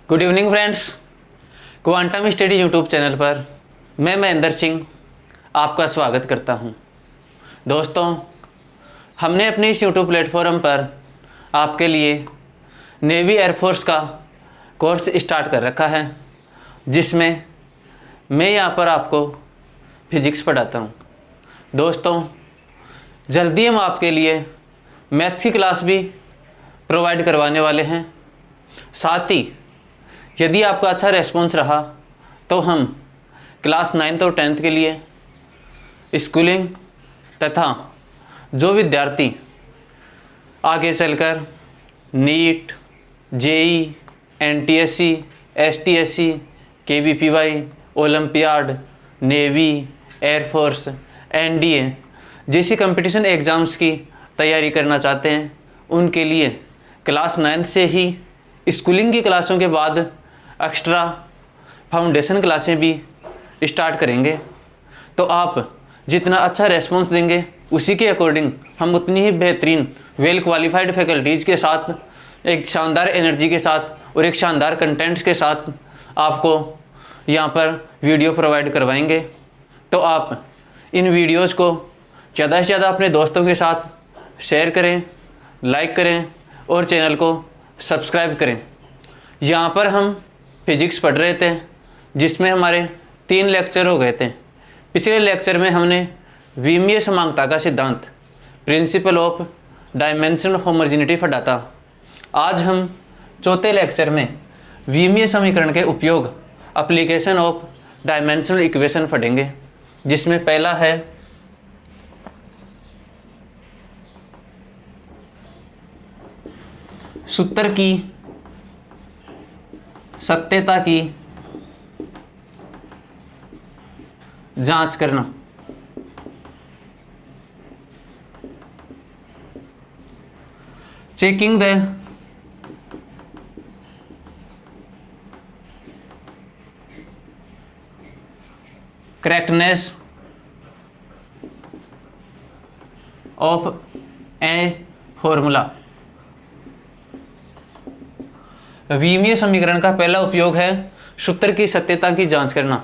Good evening friends. Quantum study YouTube channel पर मैं महेंद्र सिंह आपका स्वागत करता हूं। दोस्तों, हमने अपने इस यूट्यूब प्लेटफॉर्म पर आपके लिए नेवी एयरफोर्स का कोर्स स्टार्ट कर रखा है, जिसमें मैं यहां पर आपको फिजिक्स पढ़ाता हूं। दोस्तों, जल्दी हम आपके लिए मैथ्स की क्लास भी प्रोवाइड करवाने वाले हैं। साथ ही यदि आपका अच्छा रेस्पॉन्स रहा तो हम क्लास 9th और 10th के लिए स्कूलिंग तथा जो विद्यार्थी आगे चलकर NEET, JEE, NTSC, STSC, KVPY, olympiad, navy, air force, NDA जैसी कंपटीशन एग्ज़ाम्स की तैयारी करना चाहते हैं, उनके लिए क्लास 9th से ही स्कूलिंग की क्लासों के बाद एक्स्ट्रा फाउंडेशन क्लासें भी स्टार्ट करेंगे। तो आप जितना अच्छा रेस्पॉन्स देंगे उसी के अकॉर्डिंग हम उतनी ही बेहतरीन वेल क्वालिफाइड फैकल्टीज़ के साथ, एक शानदार एनर्जी के साथ और एक शानदार कंटेंट्स के साथ आपको यहाँ पर वीडियो प्रोवाइड करवाएंगे। तो आप इन वीडियोज़ को ज़्यादा से ज़्यादा अपने दोस्तों के साथ शेयर करें, लाइक करें और चैनल को सब्सक्राइब करें। यहाँ पर हम फिजिक्स पढ़ रहे थे, जिसमें हमारे 3 लेक्चर हो गए थे। पिछले लेक्चर में हमने विमीय समांगता का सिद्धांत, प्रिंसिपल ऑफ डायमेंशनल होमोजेनिटी पढ़ा था। आज हम चौथे लेक्चर में विमीय समीकरण के उपयोग, एप्लीकेशन ऑफ डायमेंशनल इक्वेशन पढ़ेंगे, जिसमें पहला है सूत्र की सत्यता की जांच करना। Checking the correctness of a formula. विमीय समीकरण का पहला उपयोग है सूत्र की सत्यता की जांच करना।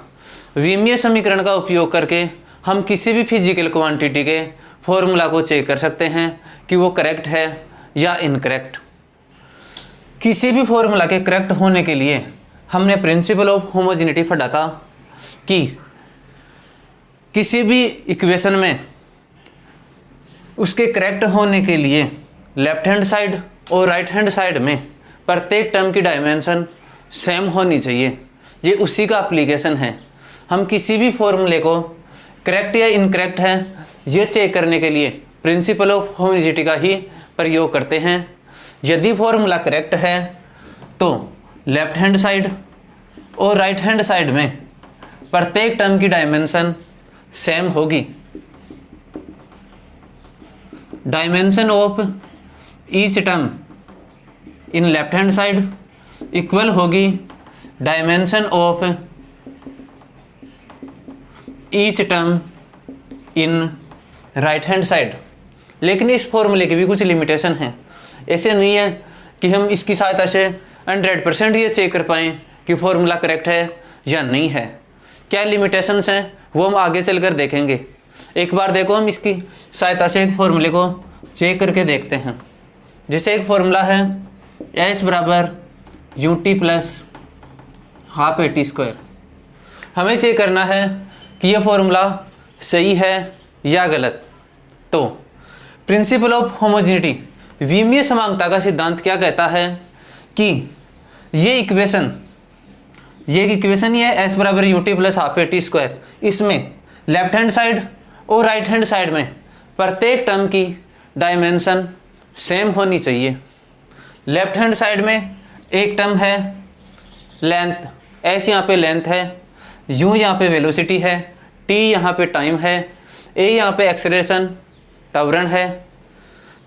विमीय समीकरण का उपयोग करके हम किसी भी फिजिकल क्वांटिटी के फॉर्मूला को चेक कर सकते हैं कि वो करेक्ट है या इनकरेक्ट। किसी भी फॉर्मूला के करेक्ट होने के लिए हमने प्रिंसिपल ऑफ होमोजेनिटी पढ़ा था कि किसी भी इक्वेशन में उसके करेक्ट होने के लिए लेफ्ट हैंड साइड और राइट हैंड साइड में प्रत्येक टर्म की डायमेंशन सेम होनी चाहिए। ये उसी का एप्लीकेशन है। हम किसी भी फॉर्मूले को करेक्ट या इनकरेक्ट है ये चेक करने के लिए प्रिंसिपल ऑफ होमोजेनिटी का ही प्रयोग करते हैं। यदि फॉर्मूला करेक्ट है तो लेफ्ट हैंड साइड और राइट हैंड साइड में प्रत्येक टर्म की डायमेंशन सेम होगी। Dimension of each term in left hand side equal होगी dimension of each term in right hand side. लेकिन इस फॉर्मूले की भी कुछ लिमिटेशन है। ऐसे नहीं है कि हम इसकी सहायता से 100% ये चेक कर पाएँ कि फॉर्मूला करेक्ट है या नहीं है। क्या लिमिटेशंस हैं वो हम आगे चलकर देखेंगे। एक बार देखो, हम इसकी सहायता से एक फॉर्मूले को चेक करके देखते हैं। जैसे एक फॉर्मूला है S बराबर UT प्लस हाफ AT²। हमें चेक करना है कि यह फॉर्मूला सही है या गलत। तो प्रिंसिपल ऑफ होमोजेनिटी, विमीय समांगता का सिद्धांत क्या कहता है कि ये इक्वेशन ही है S बराबर UT प्लस हाफ AT²। इसमें लेफ्ट हैंड साइड और राइट हैंड साइड में प्रत्येक टर्म की डायमेंशन सेम होनी चाहिए। लेफ्ट हैंड साइड में एक टर्म है लेंथ, S यहाँ पे लेंथ है, U यहाँ पे वेलोसिटी है, T यहाँ पे टाइम है, A यहाँ पे एक्सेलरेशन त्वरण है।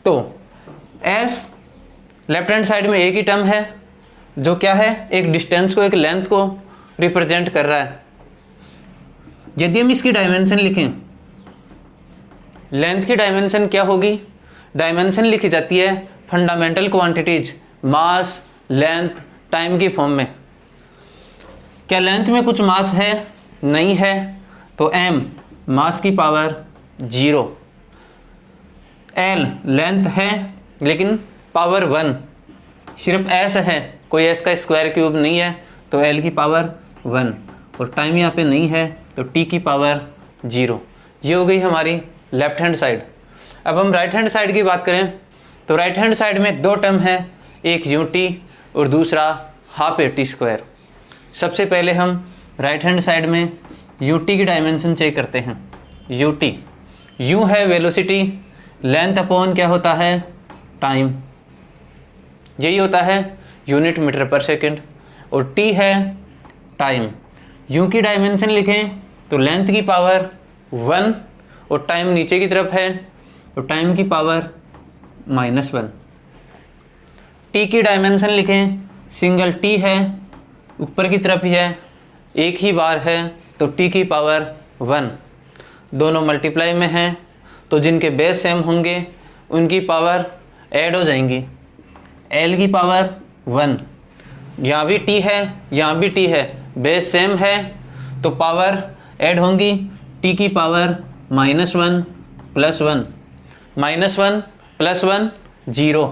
तो S लेफ्ट हैंड साइड में एक ही टर्म है जो क्या है, एक डिस्टेंस को, एक लेंथ को रिप्रेजेंट कर रहा है। यदि हम इसकी डायमेंशन लिखें, लेंथ की डायमेंशन क्या होगी? डायमेंशन लिखी जाती है फंडामेंटल क्वांटिटीज, मास, लेंथ, टाइम की फॉर्म में। क्या लेंथ में कुछ मास है? नहीं है, तो m मास की पावर 0। l लेंथ है लेकिन पावर 1, सिर्फ s है, कोई s का स्क्वायर क्यूब नहीं है, तो l की पावर 1, और टाइम यहाँ पे नहीं है तो t की पावर 0। ये हो गई हमारी लेफ्ट हैंड साइड। अब हम राइट हैंड साइड की बात करें तो राइट हैंड साइड में दो टर्म है, एक ut और दूसरा हाफ at स्क्वायर। सबसे पहले हम राइट हैंड साइड में ut की डायमेंशन चेक करते हैं। ut u है वेलोसिटी, लेंथ अपॉन क्या होता है? टाइम, यही होता है यूनिट मीटर पर सेकंड, और t है टाइम। u की डायमेंशन लिखें तो लेंथ की पावर 1 और टाइम नीचे की तरफ है तो टाइम की पावर -1। t की डायमेंशन लिखें, सिंगल t है, ऊपर की तरफ ही है, एक ही बार है तो t की पावर 1। दोनों मल्टीप्लाई में हैं तो जिनके बेस सेम होंगे उनकी पावर ऐड हो जाएंगी। l की पावर 1, यहाँ भी t है यहाँ भी t है, बेस सेम है तो पावर ऐड होंगी, t की पावर -1 + 1, -1 + 1 0,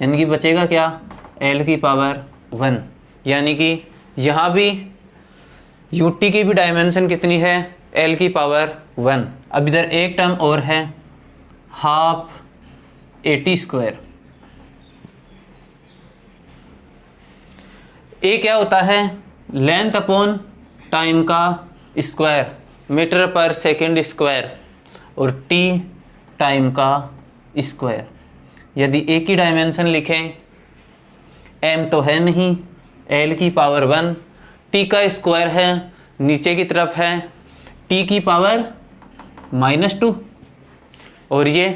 यानी कि बचेगा क्या? l की पावर 1। यानी कि यहाँ भी ut की भी डायमेंशन कितनी है? l की पावर 1। अब इधर एक टर्म और है, हाफ at स्क्वायर। ए क्या होता है? लेंथ अपॉन टाइम का स्क्वायर, मीटर पर सेकंड स्क्वायर, और t टाइम का स्क्वायर। यदि ए की डायमेंशन लिखें, m तो है नहीं, l की पावर 1, t का स्क्वायर है, नीचे की तरफ है, t की पावर -2, और ये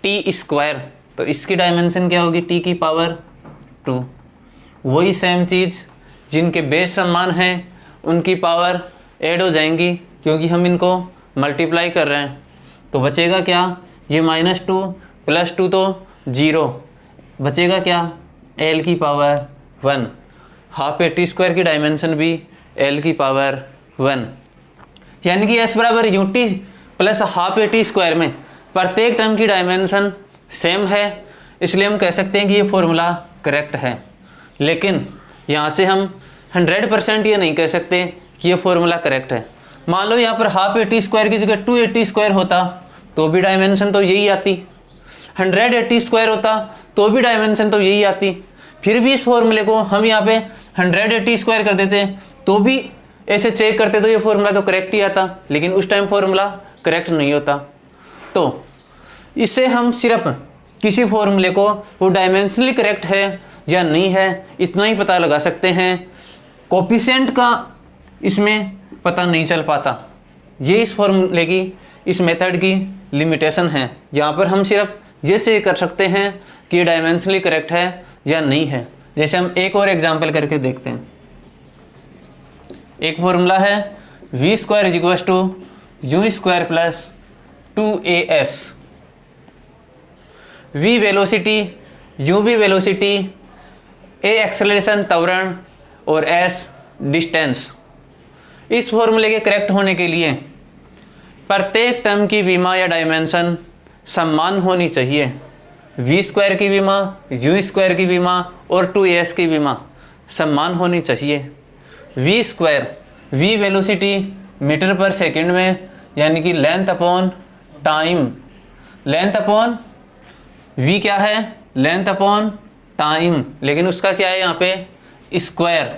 t स्क्वायर, तो इसकी डायमेंशन क्या होगी? t की पावर 2। वही सेम चीज़, जिनके बेस समान हैं उनकी पावर ऐड हो जाएंगी क्योंकि हम इनको मल्टीप्लाई कर रहे हैं। तो बचेगा क्या? ये -2 + 2 तो 0, बचेगा क्या? l की पावर 1। हाफ at स्क्वायर की डायमेंशन भी l की पावर 1, यानी कि s बराबर ut + हाफ at स्क्वायर में प्रत्येक टर्म की डायमेंशन सेम है, इसलिए हम कह सकते हैं कि ये फॉर्मूला करेक्ट है। लेकिन यहाँ से हम 100% ये नहीं कह सकते कि ये फॉर्मूला करेक्ट है। मान लो यहाँ पर हाफ at स्क्वायर की जगह 2at स्क्वायर होता तो भी डायमेंशन तो यही आती, 100at स्क्वायर होता तो भी डायमेंशन तो यही आती। फिर भी इस फॉर्मूले को हम यहाँ पे 100at स्क्वायर कर देते तो भी ऐसे चेक करते तो ये फॉर्मूला तो करेक्ट ही आता, लेकिन उस टाइम फॉर्मूला करेक्ट नहीं होता। तो इससे हम सिर्फ किसी फॉर्मूले को वो डायमेंशनली करेक्ट है या नहीं है इतना ही पता लगा सकते हैं, कोफिशिएंट का इसमें पता नहीं चल पाता। ये इस फॉर्मूले की, इस मेथड की लिमिटेशन है। यहाँ पर हम सिर्फ ये चेक कर सकते हैं कि ये डायमेंशनली करेक्ट है या नहीं है। जैसे हम एक और एग्जांपल करके देखते हैं। एक फॉर्मूला है v² = u² + 2as। v velocity, u भी वेलोसिटी, a एक्सेलरेशन त्वरण और s डिस्टेंस। इस फॉर्मूले के करेक्ट होने के लिए प्रत्येक टर्म की विमा या डायमेंशन समान होनी चाहिए। v² की विमा, u² की विमा और 2as की विमा समान होनी चाहिए। v² v वेलोसिटी मीटर पर सेकंड में, यानी कि length upon time. Length upon v क्या है? लेंथ अपॉन टाइम, लेकिन उसका क्या है यहाँ पे? स्क्वायर,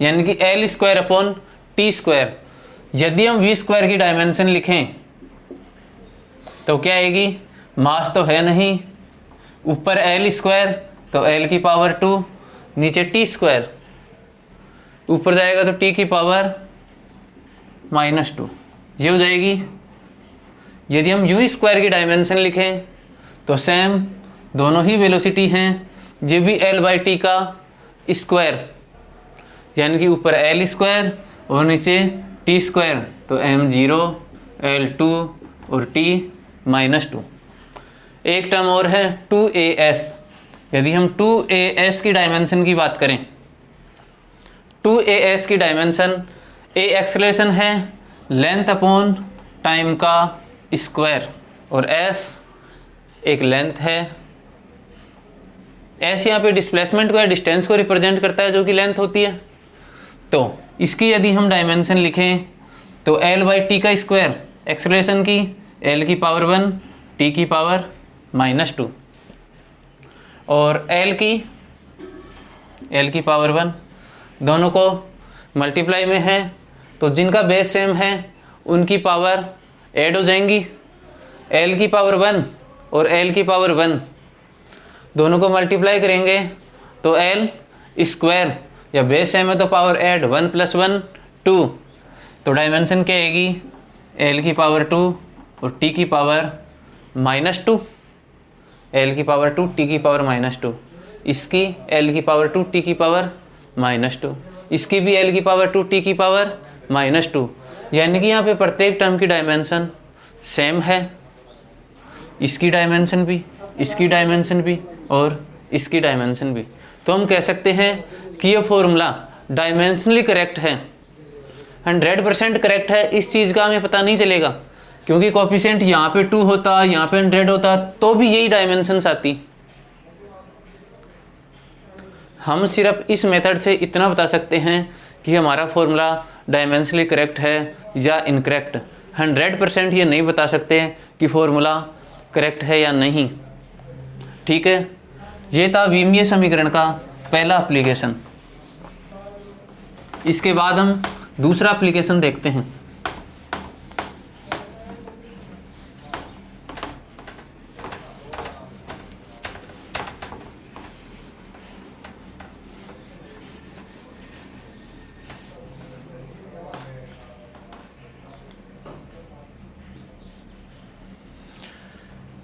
यानी कि l² अपॉन t²। यदि हम v² की डायमेंशन लिखें तो क्या आएगी? मास तो है नहीं, ऊपर l² तो l की पावर 2, नीचे t², ऊपर जाएगा तो t की पावर -2, ये हो जाएगी। यदि हम u² की डायमेंशन लिखें तो सेम, दोनों ही वेलोसिटी हैं, ये भी l/t का स्क्वायर, यानी कि ऊपर l² और नीचे t², तो m0, l2 और t -2। एक टर्म और है 2as। यदि हम 2as की डायमेंशन की बात करें 2as की डायमेंशन, a एक्सेलरेशन है लेंथ अपॉन टाइम का स्क्वायर, और s एक लेंथ है। s यहाँ पे डिस्प्लेसमेंट को या डिस्टेंस को रिप्रेजेंट करता है जो कि लेंथ होती है। तो इसकी यदि हम डायमेंशन लिखें तो l/t का स्क्वायर एक्सेलरेशन की l की पावर 1 t की पावर -2 और l की पावर 1, दोनों को मल्टीप्लाई में है तो जिनका बेस सेम है उनकी पावर ऐड हो जाएंगी। l की पावर 1 और l की पावर 1 दोनों को मल्टीप्लाई करेंगे तो l स्क्वायर या बेस सेम है तो पावर ऐड 1 + 1 2, तो डायमेंशन क्या आएगी l की पावर 2 और t की पावर -2, l की पावर 2 t की पावर -2, इसकी l की पावर 2 t की पावर -2, इसकी भी l की पावर 2 t की पावर -2, यानी कि यहाँ पे प्रत्येक टर्म की डायमेंशन सेम है। इसकी डायमेंशन भी, इसकी डायमेंशन भी और इसकी डायमेंशन भी। तो हम कह सकते हैं कि ये फॉर्मूला डायमेंशनली करेक्ट है, 100% करेक्ट है। इस चीज़ का हमें पता नहीं चलेगा क्योंकि कोफिशिएंट यहाँ पे 2 होता, यहाँ पे 100 होता तो भी यही डायमेंशंस आती। हम सिर्फ इस मेथड से इतना बता सकते हैं कि हमारा फॉर्मूला डायमेंशनली करेक्ट है या इनकरेक्ट। 100% ये नहीं बता सकते कि फॉर्मूला करेक्ट है या नहीं। ठीक है, ये था विमीय समीकरण का पहला एप्लीकेशन। इसके बाद हम दूसरा एप्लीकेशन देखते हैं।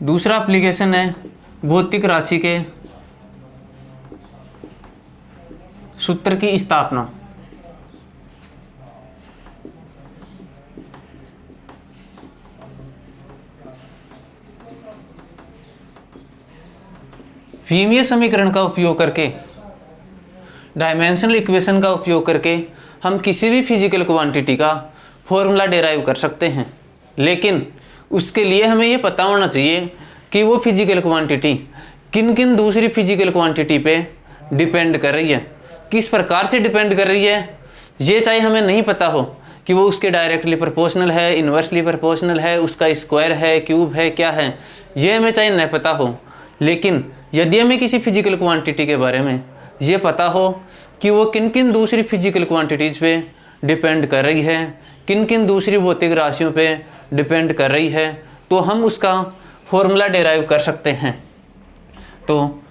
दूसरा एप्लीकेशन है भौतिक राशि के सूत्र की स्थापना। विमीय समीकरण का उपयोग करके, डायमेंशनल इक्वेशन का उपयोग करके हम किसी भी फिजिकल क्वांटिटी का फॉर्मूला डेराइव कर सकते हैं, लेकिन उसके लिए हमें ये पता होना चाहिए कि वो फिजिकल क्वांटिटी किन किन दूसरी फिजिकल क्वांटिटी पे डिपेंड कर रही है, किस प्रकार से डिपेंड कर रही है। ये चाहे हमें नहीं पता हो कि वो उसके डायरेक्टली प्रोपोर्शनल है, इन्वर्सली प्रोपोर्शनल है, उसका स्क्वायर है, क्यूब है, क्या है, ये हमें चाहे नहीं पता हो, लेकिन यदि हमें किसी फिजिकल क्वांटिटी के बारे में ये पता हो कि वो किन किन दूसरी फिजिकल क्वांटिटीज़ पे डिपेंड कर रही है, किन किन दूसरी भौतिक राशियों पे डिपेंड कर रही है, तो हम उसका फॉर्मूला डेराइव कर सकते हैं। तो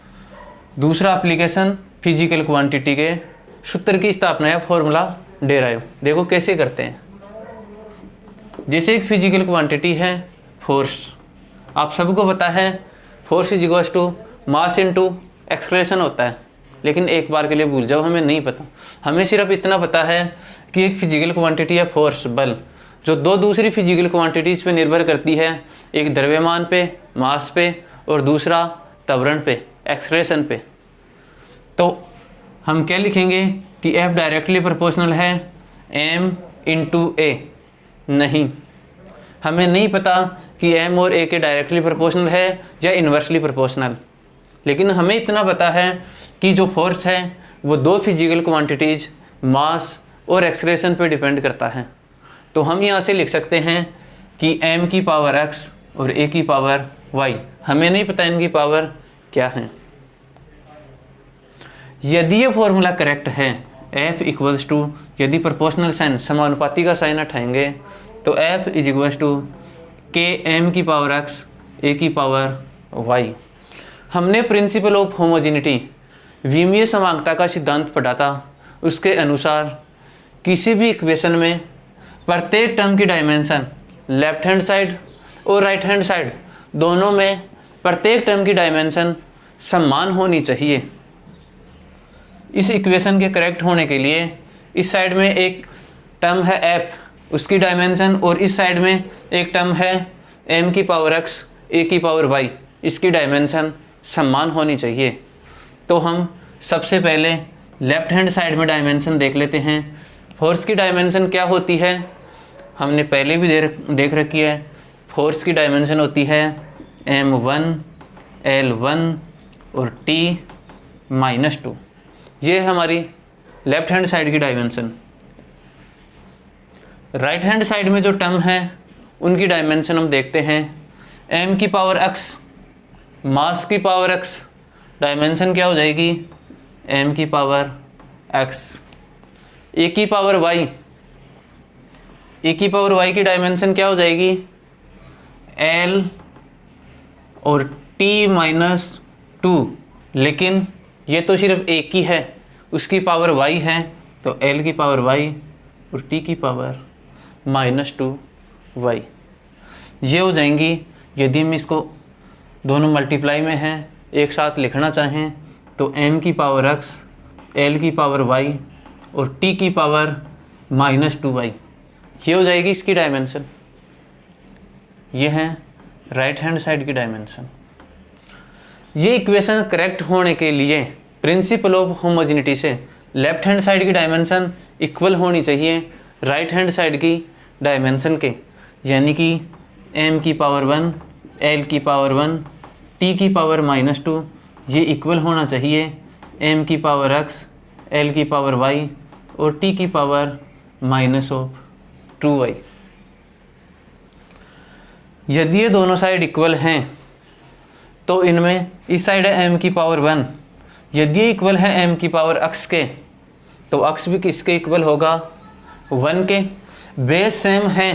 दूसरा एप्लीकेशन फिजिकल क्वांटिटी के सूत्र की स्थापना या फॉर्मूला डेराइव। देखो कैसे करते हैं। जैसे एक फिजिकल क्वांटिटी है फोर्स, आप सबको पता है force is equals to mass into acceleration होता है, लेकिन एक बार के लिए भूल जाओ, हमें नहीं पता। हमें सिर्फ इतना पता है कि एक फिजिकल क्वांटिटी है फोर्स, बल, जो दो दूसरी फिजिकल क्वांटिटीज़ पे निर्भर करती है, एक द्रव्यमान पे, मास पे, और दूसरा त्वरण पे, एक्सेलरेशन पे। तो हम क्या लिखेंगे कि F डायरेक्टली प्रोपोर्शनल है m इंटू a। नहीं, हमें नहीं पता कि m और a के डायरेक्टली प्रोपोर्शनल है या इन्वर्सली प्रोपोर्शनल, लेकिन हमें इतना पता है कि जो फोर्स है वो दो फिजिकल क्वांटिटीज़ मास और एक्सेलरेशन पे डिपेंड करता है। तो हम यहाँ से लिख सकते हैं कि m की पावर x और a की पावर y, हमें नहीं पता इनकी पावर क्या है। यदि ये फॉर्मूला करेक्ट है, F इक्वल्स टू, यदि प्रोपोर्शनल साइन समानुपाती का साइन हटाएंगे तो F is equals to k m की पावर x a की पावर y। हमने प्रिंसिपल ऑफ होमोजेनिटी विमीय समांगता का सिद्धांत पढ़ा था। उसके अनुसार किसी भी इक्वेशन में प्रत्येक टर्म की डायमेंशन लेफ्ट हैंड साइड और राइट हैंड साइड दोनों में प्रत्येक टर्म की डायमेंशन समान होनी चाहिए। इस इक्वेशन के करेक्ट होने के लिए इस साइड में एक टर्म है f, उसकी डायमेंशन, और इस साइड में एक टर्म है m की पावर x a की पावर y, इसकी डायमेंशन समान होनी चाहिए। तो हम सबसे पहले लेफ्ट हैंड साइड में डायमेंशन देख लेते हैं। फोर्स की डायमेंशन क्या होती है, हमने पहले भी देख रखी है। फोर्स की डायमेंशन होती है M1 L1 और T-2। ये है हमारी लेफ्ट हैंड साइड की डायमेंशन। राइट हैंड साइड में जो टर्म है उनकी डायमेंशन हम देखते हैं। m की पावर x मास की पावर x, डायमेंशन क्या हो जाएगी m की पावर x। a की पावर y, a की पावर y की डायमेंशन क्या हो जाएगी l और T-2, लेकिन ये तो सिर्फ एक ही है, उसकी पावर y है, तो l की पावर y और t की पावर -2y ये हो जाएंगी। यदि हम इसको दोनों मल्टीप्लाई में हैं एक साथ लिखना चाहें तो m की पावर x, l की पावर y और t की पावर -2y ये हो जाएगी इसकी डायमेंशन। ये है राइट हैंड साइड की डायमेंशन। ये इक्वेशन करेक्ट होने के लिए प्रिंसिपल ऑफ होमोजेनिटी से लेफ्ट हैंड साइड की डायमेंशन इक्वल होनी चाहिए राइट हैंड साइड की डायमेंशन के, यानी कि m की पावर 1, l की पावर 1, t की पावर -2 ये इक्वल होना चाहिए m की पावर x, l की पावर y और t की पावर -2y। यदि ये दोनों साइड इक्वल हैं तो इनमें इस साइड है m की पावर 1, यदि ये इक्वल है m की पावर x के तो x भी किसके इक्वल होगा 1 के। बेस सेम है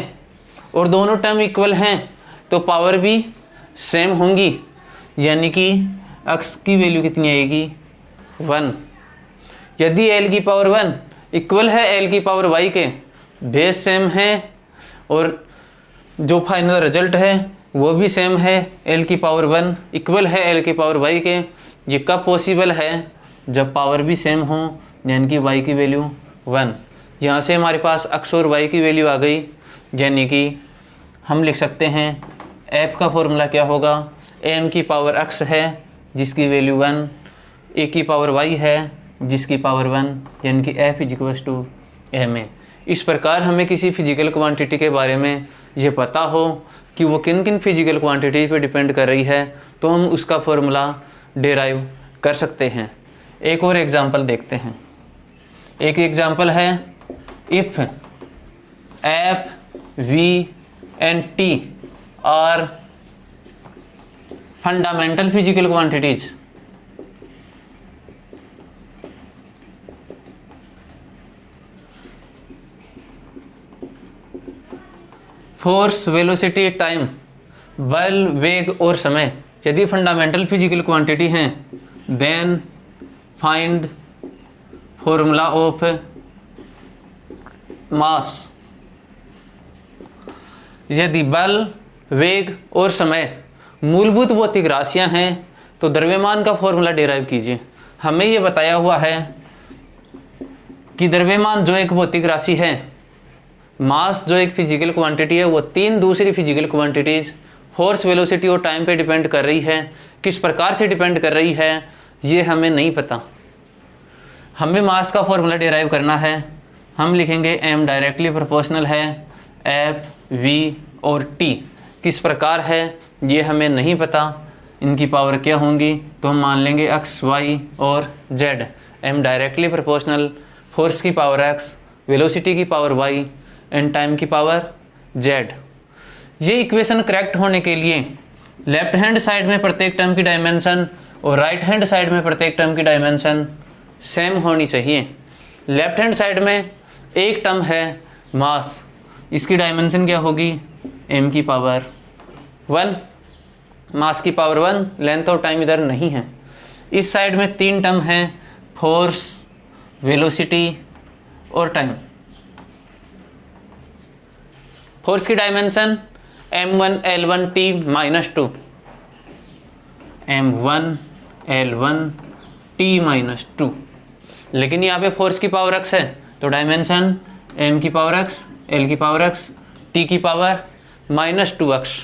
और दोनों टर्म इक्वल हैं तो पावर भी सेम होंगी, यानी कि x की वैल्यू कितनी आएगी 1। यदि l की पावर 1 इक्वल है l की पावर y के, बेस सेम है और जो फाइनल रिजल्ट है वो भी सेम है, l की पावर 1 इक्वल है l की पावर y के। ये कब पॉसिबल है, जब पावर भी सेम हो, यानी कि y की वैल्यू 1। यहाँ से हमारे पास x और y की वैल्यू आ गई, यानी कि हम लिख सकते हैं f का फॉर्मूला क्या होगा, m की पावर x है जिसकी वैल्यू 1, a की पावर y है जिसकी पावर 1, यानी कि f = ma। इस प्रकार हमें किसी फिजिकल क्वांटिटी के बारे में ये पता हो कि वो किन किन फिजिकल क्वांटिटी पे डिपेंड कर रही है तो हम उसका फॉर्मूला डेराइव कर सकते हैं। एक और एग्जांपल देखते हैं। एक एग्जांपल है if F, V and T are fundamental physical quantities, force, velocity, time, बल, वेग और समय यदि फंडामेंटल फिजिकल क्वांटिटी हैं then find formula of mass. यदि बल, वेग और समय मूलभूत भौतिक राशियां हैं तो द्रव्यमान का फॉर्मूला डेराइव कीजिए। हमें यह बताया हुआ है कि द्रव्यमान जो एक भौतिक राशि है, मास जो एक फिजिकल क्वांटिटी है, वो 3 दूसरी फिजिकल क्वांटिटीज़ फोर्स, वेलोसिटी और टाइम पे डिपेंड कर रही है। किस प्रकार से डिपेंड कर रही है ये हमें नहीं पता। हमें मास का फॉर्मूला डेराइव करना है। हम लिखेंगे m डायरेक्टली प्रोपोर्शनल है F, V और T। किस प्रकार है ये हमें नहीं पता, इनकी पावर क्या होंगी, तो हम मान लेंगे x, y और z। m directly proportional force की पावर x, वेलोसिटी की पावर y एंड टाइम की पावर z। ये इक्वेशन करेक्ट होने के लिए लेफ्ट हैंड साइड में प्रत्येक टर्म की डायमेंशन और राइट हैंड साइड में प्रत्येक टर्म की डायमेंशन सेम होनी चाहिए। लेफ्ट हैंड साइड में एक टर्म है मास, इसकी डायमेंशन क्या होगी m की पावर 1, मास की पावर 1, लेंथ और टाइम इधर नहीं है। इस साइड में 3 टर्म हैं फोर्स, वेलोसिटी और टाइम। फोर्स की dimension m1 L1 T-2, m1 L1 T-2, लेकिन यहाँ पे फोर्स की पावर x है तो डायमेंशन m की पावर x, l की पावर x, t की पावर -2x।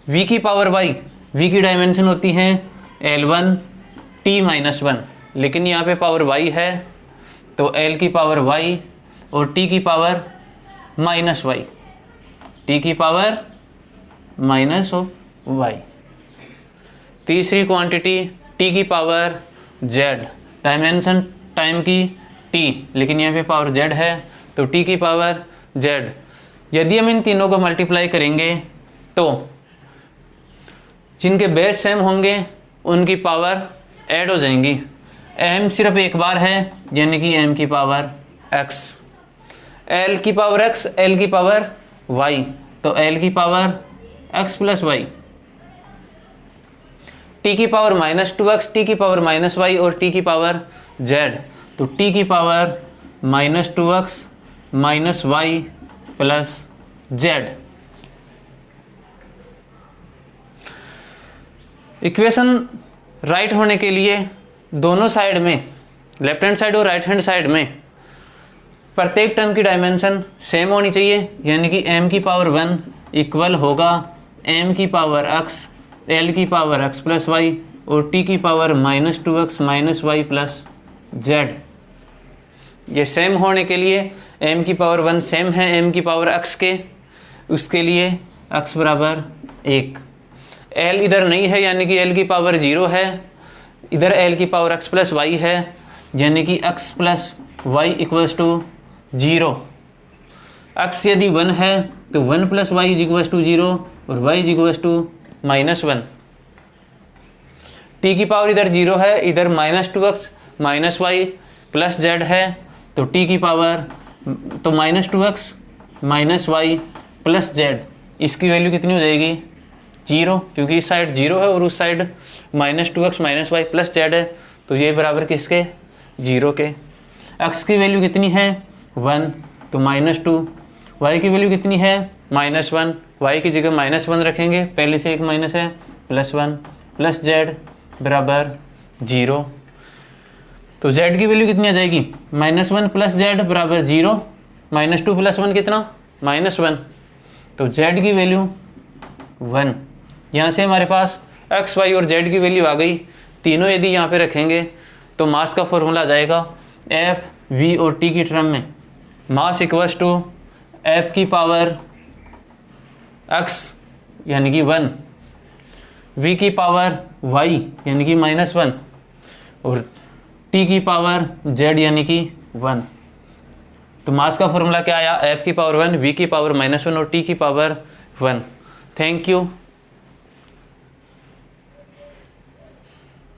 v की पावर y, v की डायमेंशन होती है L1 T-1, लेकिन यहाँ पे पावर y है, तो l की पावर y और t की पावर माइनस y, t की पावर माइनस y। तीसरी क्वांटिटी t की पावर z, डायमेंशन टाइम की t, लेकिन यहाँ पे पावर z है, तो t की पावर z। यदि हम इन तीनों को मल्टीप्लाई करेंगे तो जिनके बेस सेम होंगे उनकी पावर ऐड हो जाएंगी। m सिर्फ एक बार है, यानी कि m की पावर x, l की पावर x, l की पावर y, तो l की power x plus Y, t की पावर -2x, t की पावर -y और t की पावर z, तो t की power -2x -y plus z। Equation right होने के लिए दोनों साइड में, लेफ्ट हैंड साइड और राइट हैंड साइड में, प्रत्येक टर्म की डायमेंशन सेम होनी चाहिए, यानी कि m की पावर 1 इक्वल होगा m की पावर x, l की पावर x प्लस y और t की power -2x -y plus z। ये सेम होने के लिए m की पावर 1 सेम है m की पावर x के, उसके लिए x बराबर 1। l इधर नहीं है, यानी कि l की पावर 0 है, इधर l की पावर x प्लस y है, यानी कि x plus y equals to 0। x यदि 1 है तो 1 plus y is equals to 0 और y is equals to -1। t की पावर इधर 0 है, इधर -2x -y प्लस z है, तो t की पावर तो -2x -y प्लस z, इसकी वैल्यू कितनी हो जाएगी 0, क्योंकि इस साइड 0 है और उस side -2x -y plus z है, तो ये बराबर किसके 0 के। x की वैल्यू कितनी है 1, तो -2, y की वैल्यू कितनी है -1, y की जगह -1 रखेंगे, पहले से एक माइनस है, +1 प्लस z बराबर 0। तो z की वैल्यू कितनी आ जाएगी -1 प्लस z बराबर 0, -2 प्लस 1 कितना -1, तो z की वैल्यू 1। यहाँ से हमारे पास x, y और z की वैल्यू आ गई। तीनों यदि यहाँ पे रखेंगे तो मास का फॉर्मूला आ जाएगा f, v और t की टर्म में, मास इक्वल्स टू f की पावर x यानी कि 1, v की पावर y यानी कि -1 और t की पावर z यानी कि 1। तो मास का फॉर्मूला क्या आया, f की पावर 1, v की पावर -1 और t की पावर 1। Thank you.